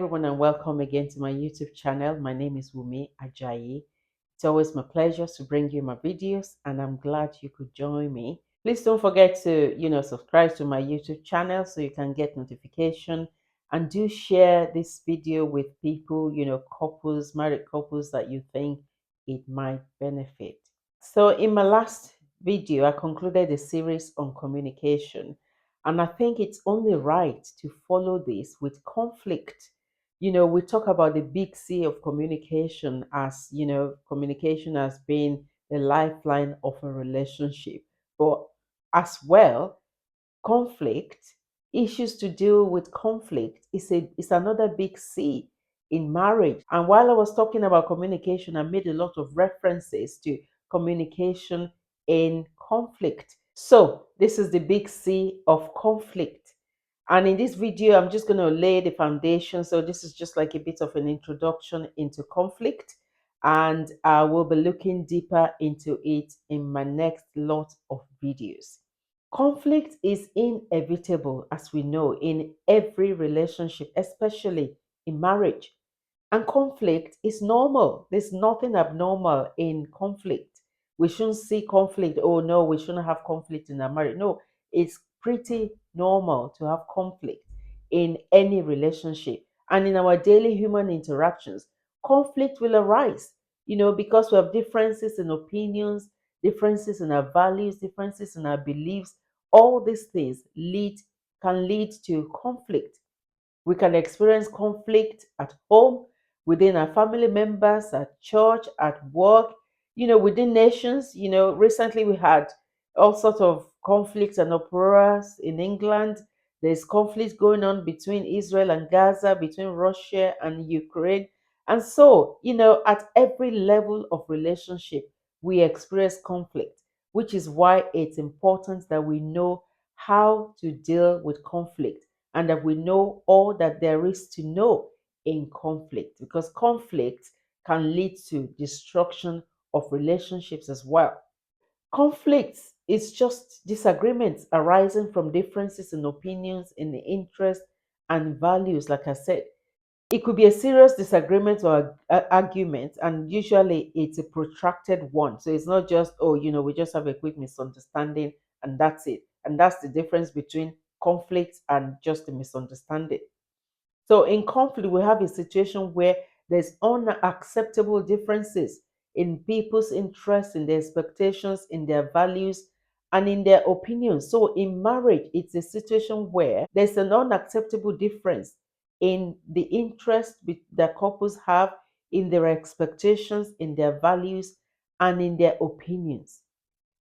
everyone, and welcome again to my YouTube channel. My name is Wumi Ajayi. It's always my pleasure to bring you my videos, and I'm glad you could join me. Please don't forget to, subscribe to my YouTube channel so you can get notification, and do share this video with people, couples, married couples that you think it might benefit. So in my last video, I concluded a series on communication, and I think it's only right to follow this with conflict. We talk about the big C of communication as, communication as being the lifeline of a relationship. But as well, conflict, issues to deal with conflict is another big C in marriage. And while I was talking about communication, I made a lot of references to communication in conflict. So this is the big C of conflict. And in this video, I'm just going to lay the foundation. So this is just like a bit of an introduction into conflict. And I will be looking deeper into it in my next lot of videos. Conflict is inevitable, as we know, in every relationship, especially in marriage. And conflict is normal. There's nothing abnormal in conflict. We shouldn't see conflict. Oh, no, we shouldn't have conflict in our marriage. No, it's pretty normal to have conflict in any relationship. And in our daily human interactions, conflict will arise, because we have differences in opinions, differences in our values, differences in our beliefs. All these things can lead to conflict. We can experience conflict at home, within our family members, at church, at work, within nations. Recently we had all sorts of conflicts and uproars in England. There's conflict going on between Israel and Gaza, between Russia and Ukraine. And so, at every level of relationship, we experience conflict, which is why it's important that we know how to deal with conflict, and that we know all that there is to know in conflict, because conflict can lead to destruction of relationships as well. Conflict is just disagreements arising from differences in opinions, in the interests and values. Like I said, it could be a serious disagreement or argument, and usually it's a protracted one. So it's not just, oh, we just have a quick misunderstanding and that's it. And that's the difference between conflict and just a misunderstanding. So in conflict, we have a situation where there's unacceptable differences in people's interests, in their expectations, in their values, and in their opinions. So in marriage, it's a situation where there's an unacceptable difference in the interest that couples have, in their expectations, in their values, and in their opinions.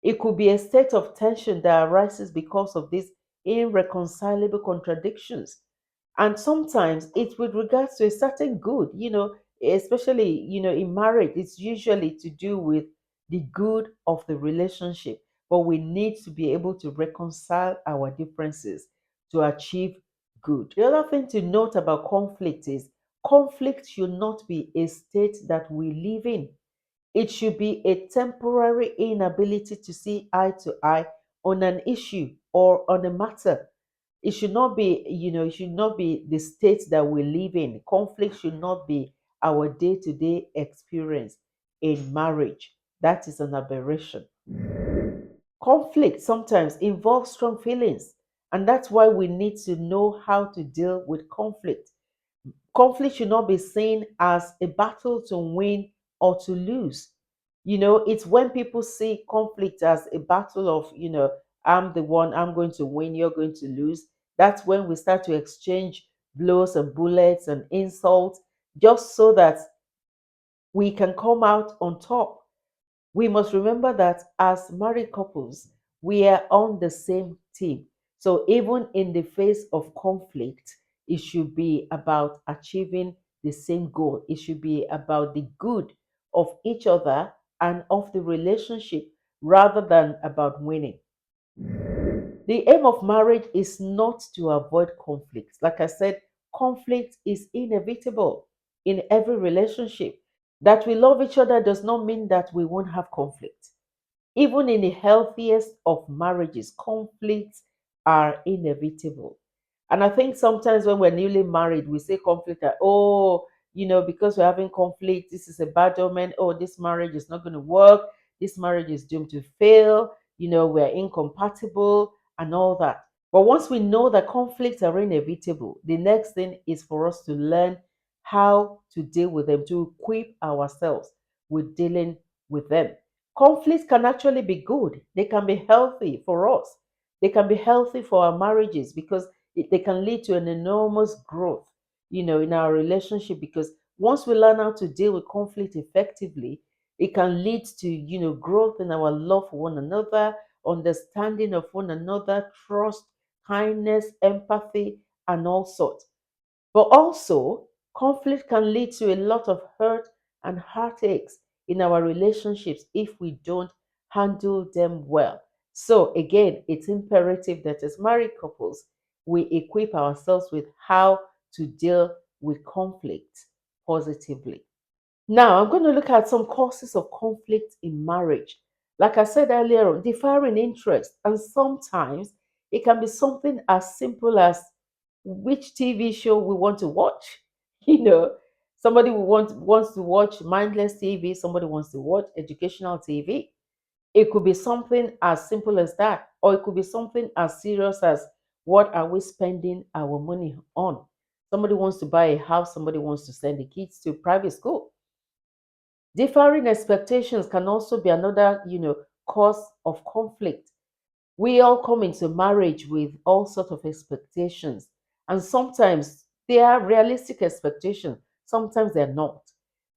It could be a state of tension that arises because of these irreconcilable contradictions. And sometimes it's with regards to a certain good, especially, in marriage, it's usually to do with the good of the relationship. But we need to be able to reconcile our differences to achieve good. The other thing to note about conflict is conflict should not be a state that we live in. It should be a temporary inability to see eye to eye on an issue or on a matter. It should not be, it should not be the state that we live in. Conflict should not be our day to day experience in marriage. That is an aberration. Conflict sometimes involves strong feelings, and that's why we need to know how to deal with conflict. Conflict should not be seen as a battle to win or to lose. It's when people see conflict as a battle of, I'm the one, I'm going to win, you're going to lose. That's when we start to exchange blows and bullets and insults, just so that we can come out on top. We must remember that as married couples, we are on the same team. So even in the face of conflict, it should be about achieving the same goal. It should be about the good of each other and of the relationship, rather than about winning. The aim of marriage is not to avoid conflict. Like I said, conflict is inevitable in every relationship. That we love each other does not mean that we won't have conflict. Even in the healthiest of marriages, conflicts are inevitable. And I think sometimes when we're newly married, we say conflict that, oh, because we're having conflict, this is a bad omen. Oh, this marriage is not going to work. This marriage is doomed to fail. We're incompatible and all that. But once we know that conflicts are inevitable, the next thing is for us to learn how to deal with them, to equip ourselves with dealing with them. Conflicts can actually be good, they can be healthy for us, they can be healthy for our marriages because they can lead to an enormous growth, in our relationship. Because once we learn how to deal with conflict effectively, it can lead to, growth in our love for one another, understanding of one another, trust, kindness, empathy, and all sorts. But also, conflict can lead to a lot of hurt and heartaches in our relationships if we don't handle them well. So, again, it's imperative that as married couples, we equip ourselves with how to deal with conflict positively. Now, I'm going to look at some causes of conflict in marriage. Like I said earlier, differing interest, and sometimes it can be something as simple as which TV show we want to watch. You know, somebody wants to watch mindless TV, somebody wants to watch educational TV. It could be something as simple as that, or it could be something as serious as what are we spending our money on? Somebody wants to buy a house, somebody wants to send the kids to private school. Differing expectations can also be another, cause of conflict. We all come into marriage with all sorts of expectations, and sometimes they are realistic expectations, sometimes they're not.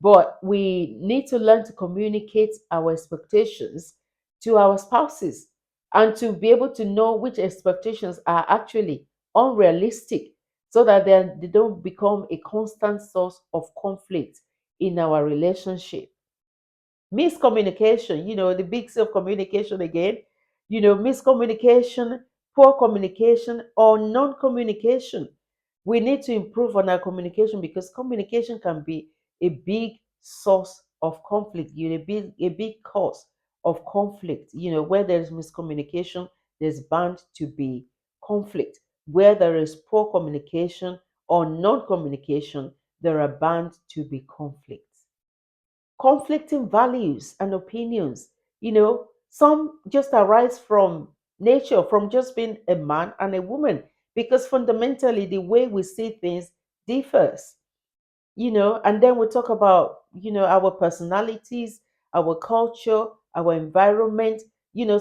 But we need to learn to communicate our expectations to our spouses and to be able to know which expectations are actually unrealistic so that they don't become a constant source of conflict in our relationship. Miscommunication, the big C of communication again, miscommunication, poor communication, or non communication. We need to improve on our communication because communication can be a big source of conflict, a big cause of conflict. Where there is miscommunication, there's bound to be conflict. Where there is poor communication or non communication, there are bound to be conflicts. Conflicting values and opinions. Some just arise from nature, from just being a man and a woman, because fundamentally the way we see things differs. And then we talk about, our personalities, our culture, our environment.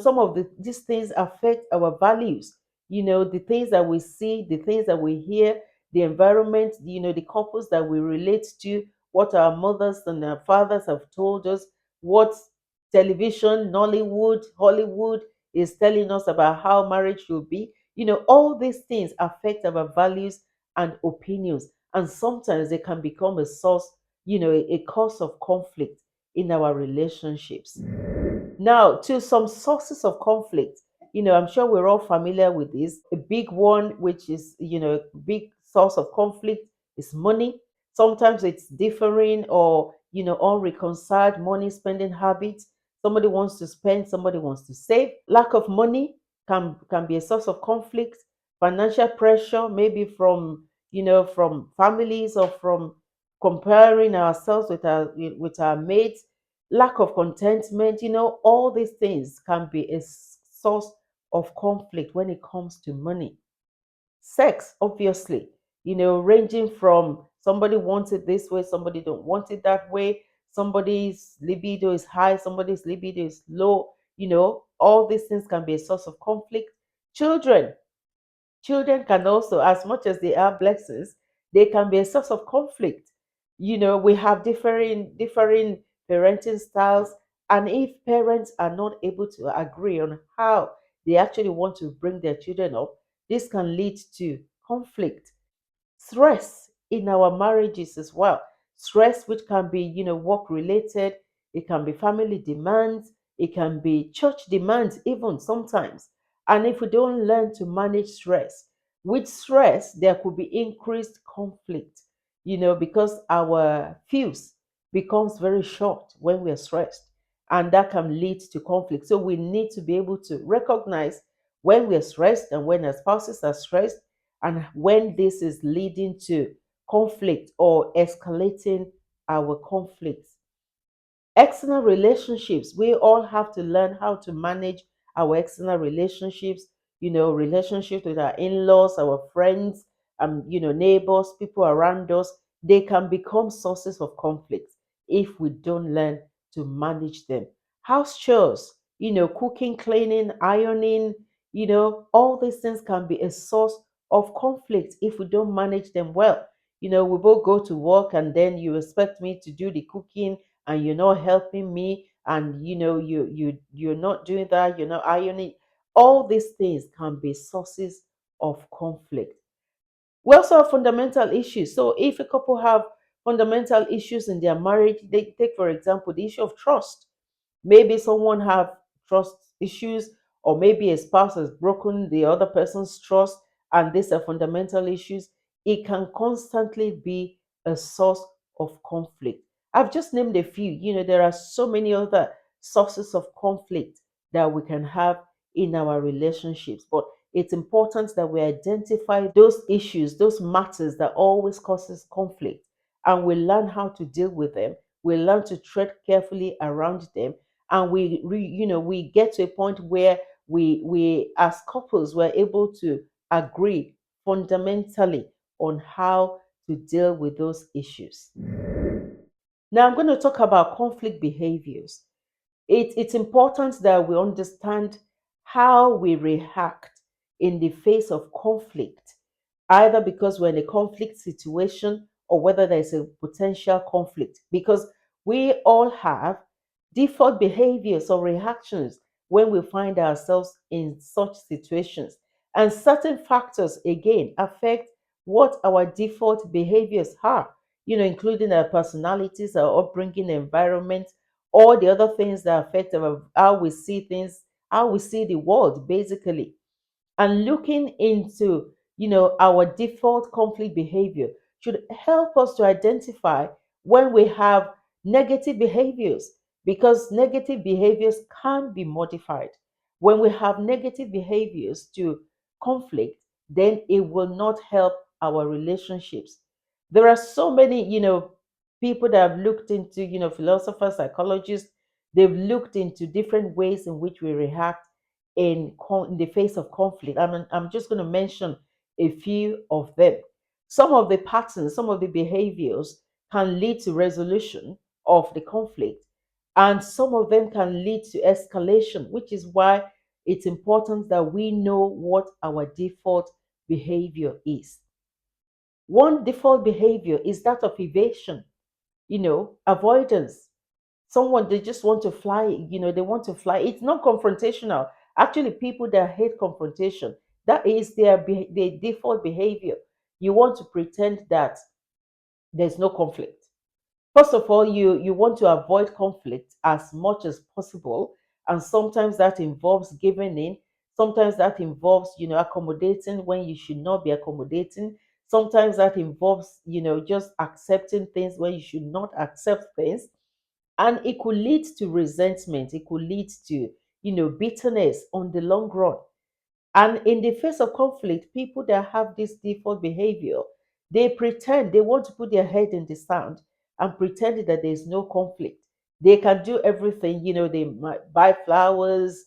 Some of these things affect our values. The things that we see, the things that we hear, the environment, the couples that we relate to, what our mothers and our fathers have told us, what television, Nollywood, Hollywood is telling us about how marriage should be. All these things affect our values and opinions, and sometimes they can become a source, a cause of conflict in our relationships. Now, to some sources of conflict, I'm sure we're all familiar with this. A big one, which is, a big source of conflict, is money. Sometimes it's differing or, unreconciled money spending habits. Somebody wants to spend, somebody wants to save. Lack of money can be a source of conflict. Financial pressure, maybe from families or from comparing ourselves with our mates. Lack of contentment, all these things can be a source of conflict when it comes to money. Sex, obviously, ranging from somebody wants it this way, somebody don't want it that way, somebody's libido is high, somebody's libido is low. All these things can be a source of conflict. Children can also, as much as they are blessings, they can be a source of conflict. We have differing parenting styles, and if parents are not able to agree on how they actually want to bring their children up, this can lead to conflict. Stress in our marriages as well. Stress which can be, work related, it can be family demands, it can be church demands even sometimes. And if we don't learn to manage stress, with stress there could be increased conflict, because our fuse becomes very short when we're stressed, and that can lead to conflict. So we need to be able to recognize when we're stressed and when our spouses are stressed, and when this is leading to conflict or escalating our conflicts. External relationships, we all have to learn how to manage our external relationships, relationships with our in-laws, our friends, neighbors, people around us. They can become sources of conflict if we don't learn to manage them. House chores, cooking, cleaning, ironing, all these things can be a source of conflict if we don't manage them well. We both go to work and then you expect me to do the cooking and you're not helping me, and you're not doing that, you're not ironing. All these things can be sources of conflict. We also have fundamental issues. So if a couple have fundamental issues in their marriage, they take for example the issue of trust. Maybe someone have trust issues, or maybe a spouse has broken the other person's trust, and these are fundamental issues. It can constantly be a source of conflict. I've just named a few. There are so many other sources of conflict that we can have in our relationships, but it's important that we identify those issues, those matters that always causes conflict, and we learn how to deal with them. We learn to tread carefully around them, and we get to a point where we as couples were able to agree fundamentally on how to deal with those issues. Now I'm going to talk about conflict behaviors. It's important that we understand how we react in the face of conflict, either because we're in a conflict situation or whether there's a potential conflict, because we all have default behaviors or reactions when we find ourselves in such situations. And certain factors, again, affect what our default behaviors are, including our personalities, our upbringing, environment, all the other things that affect how we see things, how we see the world, basically. And looking into our default conflict behavior should help us to identify when we have negative behaviors, because negative behaviors can be modified. When we have negative behaviors to conflict, then it will not help our relationships. There are so many people that have looked into, philosophers, psychologists. They've looked into different ways in which we react in the face of conflict. I'm just going to mention a few of them. Some of the patterns, some of the behaviors can lead to resolution of the conflict, and some of them can lead to escalation, which is why it's important that we know what our default behavior is. One default behavior is that of evasion, avoidance. Someone, they just want to fly, they want to fly. It's not confrontational. Actually, people that hate confrontation, that is their default behavior. You want to pretend that there's no conflict. First of all, you want to avoid conflict as much as possible, and sometimes that involves giving in. Sometimes that involves accommodating when you should not be accommodating. Sometimes that involves just accepting things when you should not accept things, and it could lead to resentment. It could lead to bitterness on the long run. And in the face of conflict, people that have this default behavior, they pretend they want to put their head in the sand and pretend that there's no conflict. They can do everything, they might buy flowers,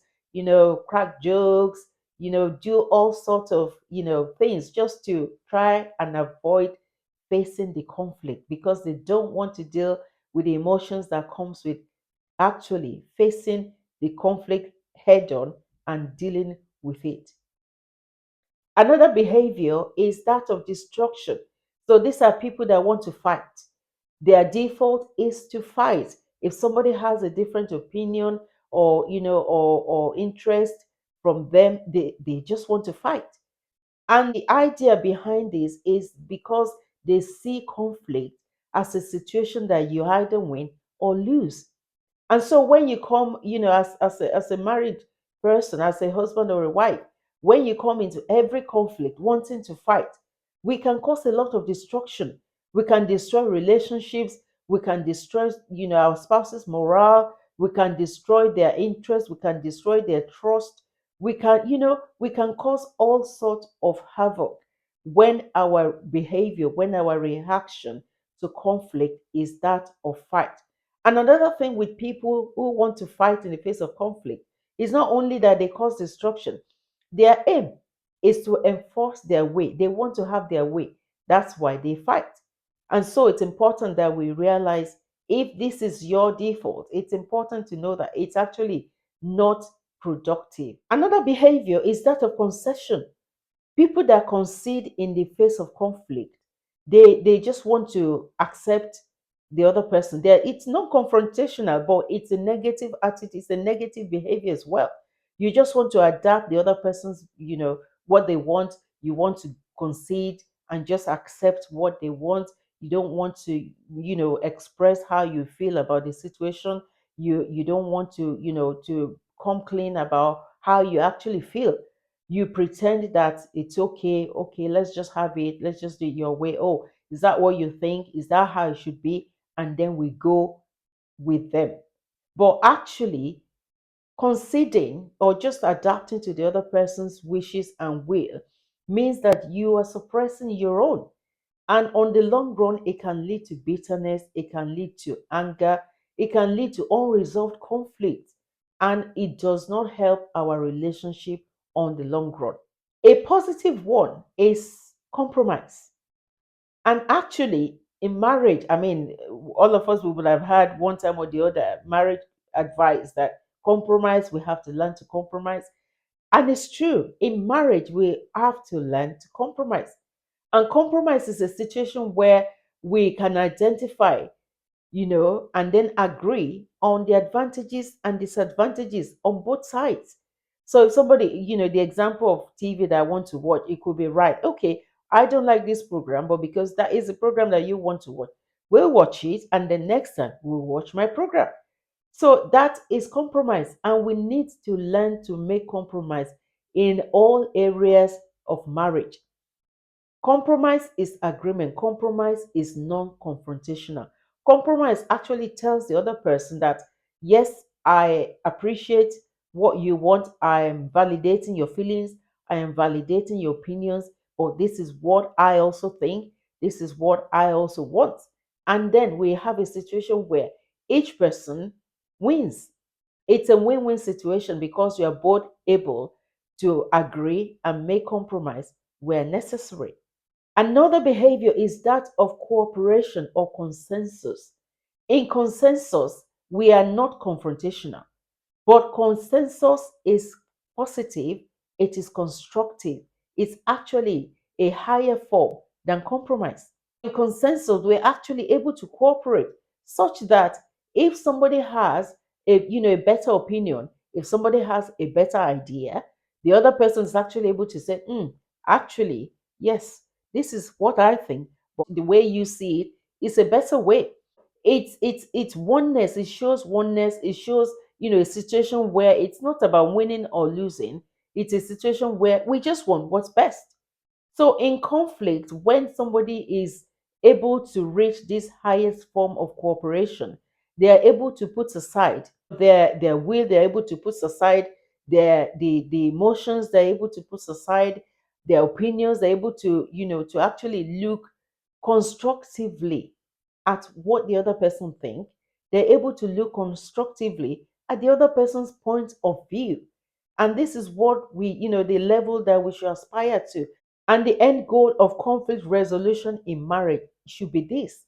crack jokes, do all sorts of, things just to try and avoid facing the conflict, because they don't want to deal with the emotions that comes with actually facing the conflict head on and dealing with it. Another behavior is that of destruction. So these are people that want to fight. Their default is to fight. If somebody has a different opinion or or interest from them, they just want to fight. And the idea behind this is because they see conflict as a situation that you either win or lose. And so when you come, as a married person, as a husband or a wife, when you come into every conflict wanting to fight, we can cause a lot of destruction. We can destroy relationships. We can destroy, our spouse's morale. We can destroy their interest. We can destroy their trust. We can cause all sorts of havoc when our behavior, when our reaction to conflict is that of fight. And another thing with people who want to fight in the face of conflict is not only that they cause destruction, their aim is to enforce their way. They want to have their way. That's why they fight. And so it's important that we realize if this is your default, it's important to know that it's actually not productive. Another behavior is that of concession. People that concede in the face of conflict, they just want to accept the other person there. It's not confrontational, but it's a negative attitude, it's a negative behavior as well. You just want to adapt the other person's, what they want. You want to concede and just accept what they want. You don't want to, express how you feel about the situation. You don't want to, to come clean about how you actually feel. You pretend that it's okay. Okay, let's just have it, let's just do it your way. Oh, is that what you think? Is that how it should be? And then we go with them. But actually, conceding or just adapting to the other person's wishes and will means that you are suppressing your own. And on the long run, it can lead to bitterness, it can lead to anger, it can lead to unresolved conflict, and it does not help our relationship on the long run. A positive one is compromise. And actually, in marriage, I mean, all of us, we would have had one time or the other marriage advice that compromise, we have to learn to compromise. And it's true. In marriage, we have to learn to compromise. And compromise is a situation where we can identify, and then agree on the advantages and disadvantages on both sides. So if somebody, the example of TV that I want to watch, it could be right. Okay, I don't like this program, but because that is a program that you want to watch, we'll watch it, and the next time we'll watch my program. So that is compromise, and we need to learn to make compromise in all areas of marriage. Compromise is agreement. Compromise is non confrontational. Compromise actually tells the other person that, yes, I appreciate what you want. I am validating your feelings. I am validating your opinions. But this is what I also think. This is what I also want. And then we have a situation where each person wins. It's a win win situation because you are both able to agree and make compromise where necessary. Another behavior is that of cooperation or consensus. In consensus, we are not confrontational, but consensus is positive, it is constructive, it's actually a higher form than compromise. In consensus, we're actually able to cooperate such that if somebody has a better opinion, if somebody has a better idea, the other person is actually able to say, actually, yes, this is what I think, but the way you see it is a better way. It's oneness. It shows oneness. It shows a situation where it's not about winning or losing. It's a situation where we just want what's best. So in conflict, when somebody is able to reach this highest form of cooperation, they are able to put aside their will, they're able to put aside the emotions, they're able to put aside their opinions, they're able to, to actually look constructively at what the other person think. They're able to look constructively at the other person's point of view. And this is what the level that we should aspire to. And the end goal of conflict resolution in marriage should be this,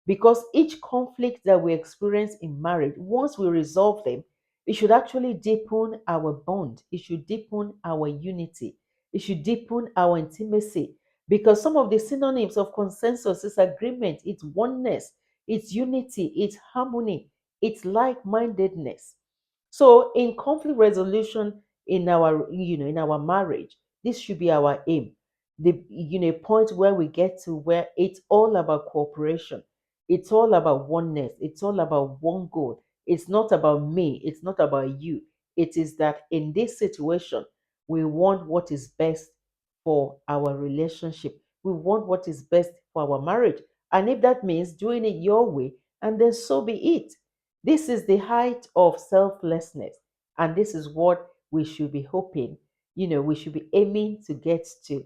because each conflict that we experience in marriage, once we resolve them, it should actually deepen our bond, it should deepen our unity, it should deepen our intimacy. Because some of the synonyms of consensus is agreement, it's oneness, it's unity, it's harmony, it's like-mindedness. So in conflict resolution in our in our marriage, this should be our aim. The point where we get to where it's all about cooperation, it's all about oneness, it's all about one goal. It's not about me, it's not about you. It is that in this situation, we want what is best for our relationship. We want what is best for our marriage. And if that means doing it your way, and then so be it. This is the height of selflessness. And this is what we should be hoping, we should be aiming to get to.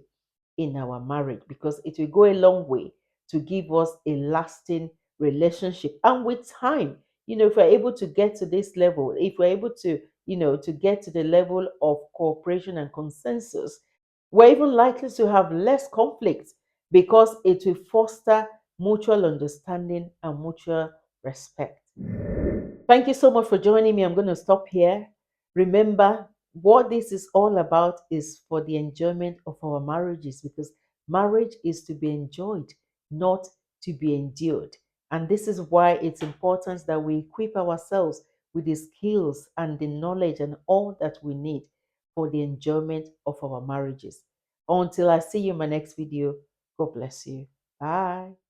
in our marriage, because it will go a long way to give us a lasting relationship. And with time, if we're able to get to this level, if we're able to, to get to the level of cooperation and consensus, we're even likely to have less conflict because it will foster mutual understanding and mutual respect. Thank you so much for joining me. I'm going to stop here. Remember, what this is all about is for the enjoyment of our marriages, because marriage is to be enjoyed, not to be endured. And this is why it's important that we equip ourselves with the skills and the knowledge and all that we need for the enjoyment of our marriages. Until I see you in my next video, God bless you. Bye.